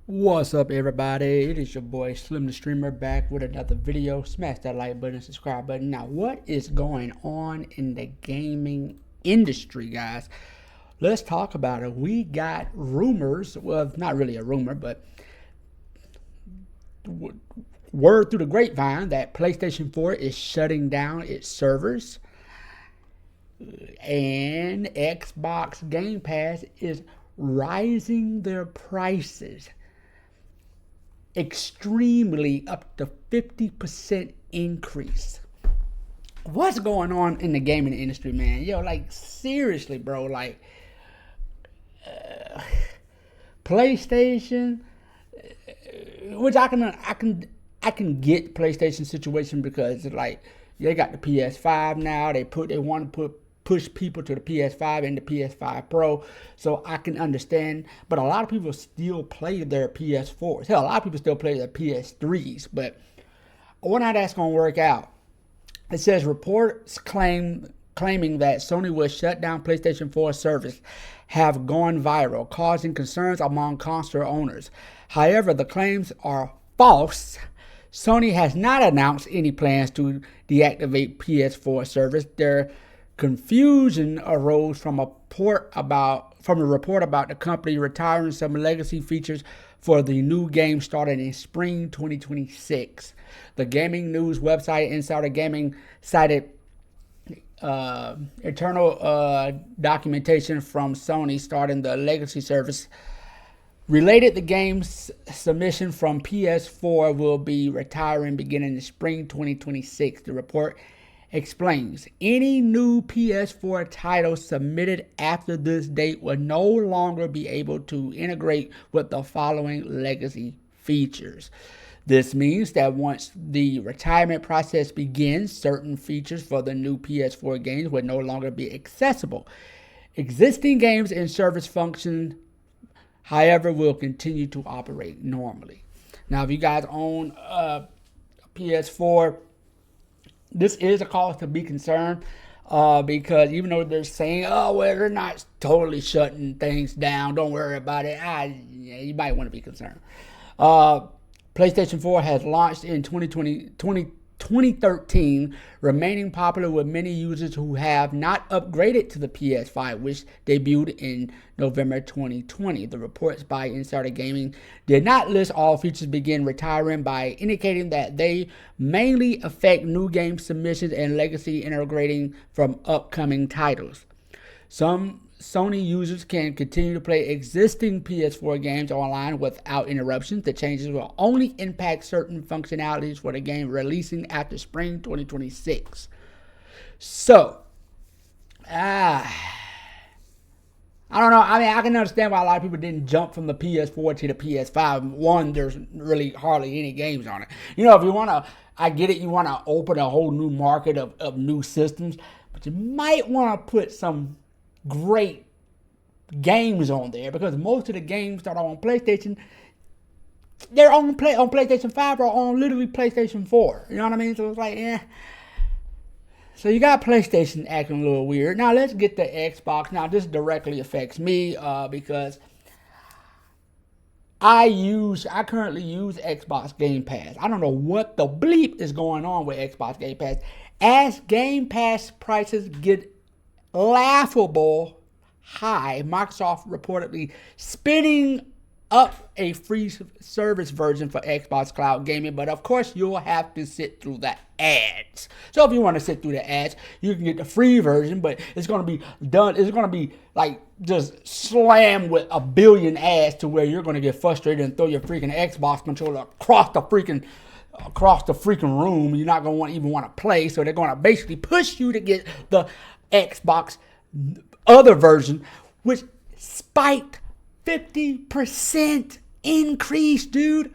What's up, everybody? It is your boy Slim the Streamer back with another video. Smash that like button, subscribe button. Now, what is going on in the gaming industry, guys? Let's talk about it. We got rumors. Well, not really a rumor, but word through the grapevine that PlayStation 4 is shutting down its servers and Xbox Game Pass is rising their prices extremely, up to 50% increase. What's going on in the gaming industry, man? Yo, like, seriously, bro. Like, PlayStation, which I can get PlayStation situation because like they got the PS5 now. They want to push people to the PS5 and the PS5 Pro, so I can understand. But a lot of people still play their PS4s. Hell, a lot of people still play their PS3s. But I wonder how that's gonna work out. It says reports claiming that Sony will shut down PlayStation 4 service have gone viral, causing concerns among console owners. However, the claims are false. Sony has not announced any plans to deactivate PS4 service. Their confusion arose from a report about the company retiring some legacy features for the new game starting in spring 2026. The gaming news website Insider Gaming cited internal documentation from Sony starting the legacy service related. The game's submission from PS4 will be retiring beginning in spring 2026. The report explains any new PS4 title submitted after this date will no longer be able to integrate with the following legacy features. This means that once the retirement process begins, certain features for the new PS4 games will no longer be accessible. Existing games and service functions, however, will continue to operate normally. Now, if you guys own a PS4, this is a cause to be concerned because even though they're saying, oh, well, they're not totally shutting things down, don't worry about it, you might want to be concerned. PlayStation 4 has launched in 2013, remaining popular with many users who have not upgraded to the PS5, which debuted in November 2020. The reports by Insider Gaming did not list all features begin retiring by indicating that they mainly affect new game submissions and legacy integrating from upcoming titles. Some Sony users can continue to play existing PS4 games online without interruptions. The changes will only impact certain functionalities for the game releasing after spring 2026. So, I don't know. I mean, I can understand why a lot of people didn't jump from the PS4 to the PS5. One, there's really hardly any games on it. You know, if you want to, I get it, you want to open a whole new market of new systems, but you might want to put some great games on there because most of the games that are on PlayStation, they're on PlayStation 5 or on literally PlayStation 4. You know what I mean? So it's like, So you got PlayStation acting a little weird. Now let's get to Xbox. Now this directly affects me because I currently use Xbox Game Pass. I don't know what the bleep is going on with Xbox Game Pass. As Game Pass prices get laughable high, Microsoft reportedly spinning up a free service version for Xbox Cloud Gaming, but of course you'll have to sit through the ads. So if you want to sit through the ads, you can get the free version, but it's going to be done. It's going to be like just slammed with a billion ads to where you're going to get frustrated and throw your freaking Xbox controller across the freaking room. You're not going to even want to play. So they're going to basically push you to get the Xbox other version, which spiked 50% increase, dude.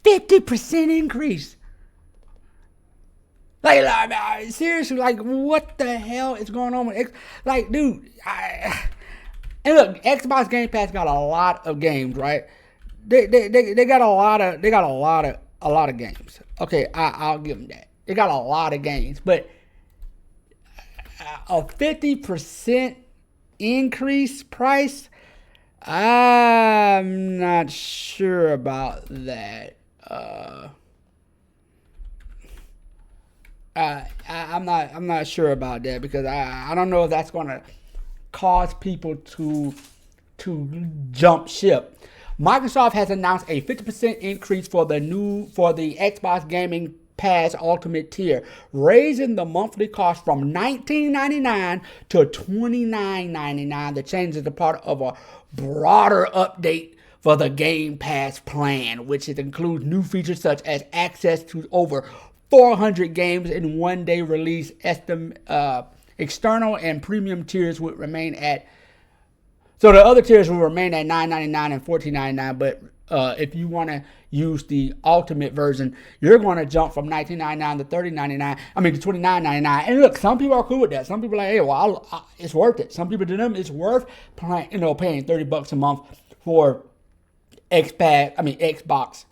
50% increase. Like, seriously, like, what the hell is going on with X? Like, dude, and look, Xbox Game Pass got a lot of games, right? They got a lot of games. Okay, I'll give them that. They got a lot of games, but a 50% increase price, I'm not sure about that. I'm not sure about that because I don't know if that's going to cause people to jump ship. Microsoft has announced a 50% increase for the Xbox Gaming Pass Ultimate tier, raising the monthly cost from $19.99 to $29.99. The change is a part of a broader update for the Game Pass plan, which includes new features such as access to over 400 games in one-day release. External and premium tiers would remain at. So the other tiers will remain at $9.99 and $14.99, but if you want to use the ultimate version, you're going to jump from $19.99 to $30.99. I mean to $29.99. And look, some people are cool with that. Some people are like, hey, well, it's worth it. Some people to them, it's worth paying $30 a month for Xbox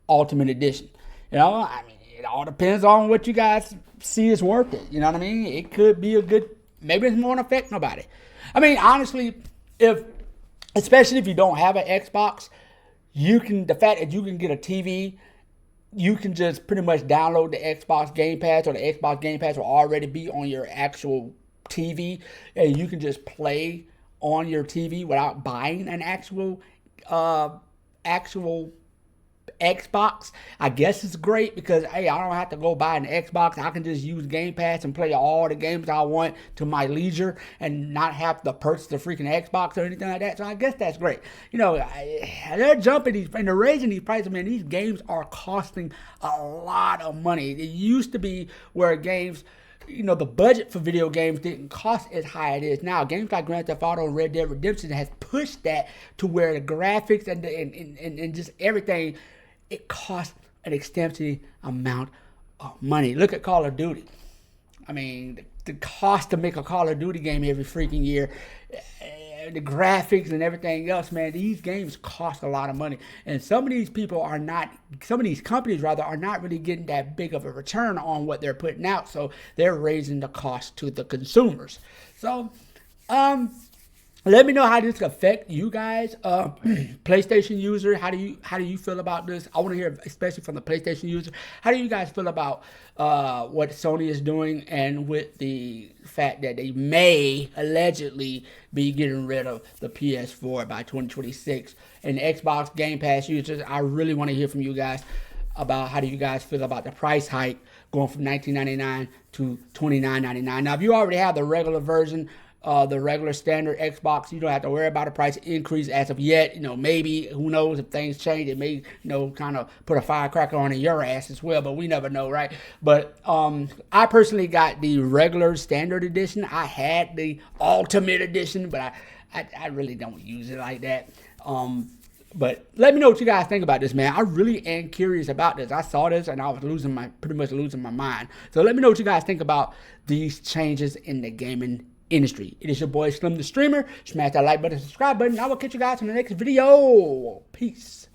Ultimate Edition. It all depends on what you guys see is worth it. You know what I mean? It could be maybe it's more affect nobody. I mean, honestly, especially if you don't have an Xbox, the fact that you can get a TV, you can just pretty much download the Xbox Game Pass, or the Xbox Game Pass will already be on your actual TV, and you can just play on your TV without buying an actual Xbox. I guess it's great because, hey, I don't have to go buy an Xbox. I can just use Game Pass and play all the games I want to my leisure and not have to purchase the freaking Xbox or anything like that. So I guess that's great. They're jumping and they're raising these prices. Man, these games are costing a lot of money. It used to be where games, the budget for video games didn't cost as high as it is now. Games like Grand Theft Auto and Red Dead Redemption has pushed that to where the graphics and just everything, it costs an extensive amount of money. Look at Call of Duty. I mean, the cost to make a Call of Duty game every freaking year, the graphics and everything else, man, these games cost a lot of money. And some of these companies are not really getting that big of a return on what they're putting out. So they're raising the cost to the consumers. So, let me know how this affect you guys, PlayStation user. How do you feel about this? I want to hear, especially from the PlayStation user. How do you guys feel about what Sony is doing, and with the fact that they may allegedly be getting rid of the PS4 by 2026? And Xbox Game Pass users, I really want to hear from you guys about how do you guys feel about the price hike going from $19.99 to $29.99. Now, if you already have the regular version, the regular standard Xbox, you don't have to worry about a price increase as of yet. Maybe, who knows, if things change, it may, kind of put a firecracker on in your ass as well, but we never know, right? But I personally got the regular standard edition. I had the ultimate edition, but I really don't use it like that. But let me know what you guys think about this, man. I really am curious about this. I saw this and I was pretty much losing my mind. So let me know what you guys think about these changes in the gaming industry. It is your boy Slim the Streamer. Smash that like button, subscribe button. I will catch you guys in the next video. Peace.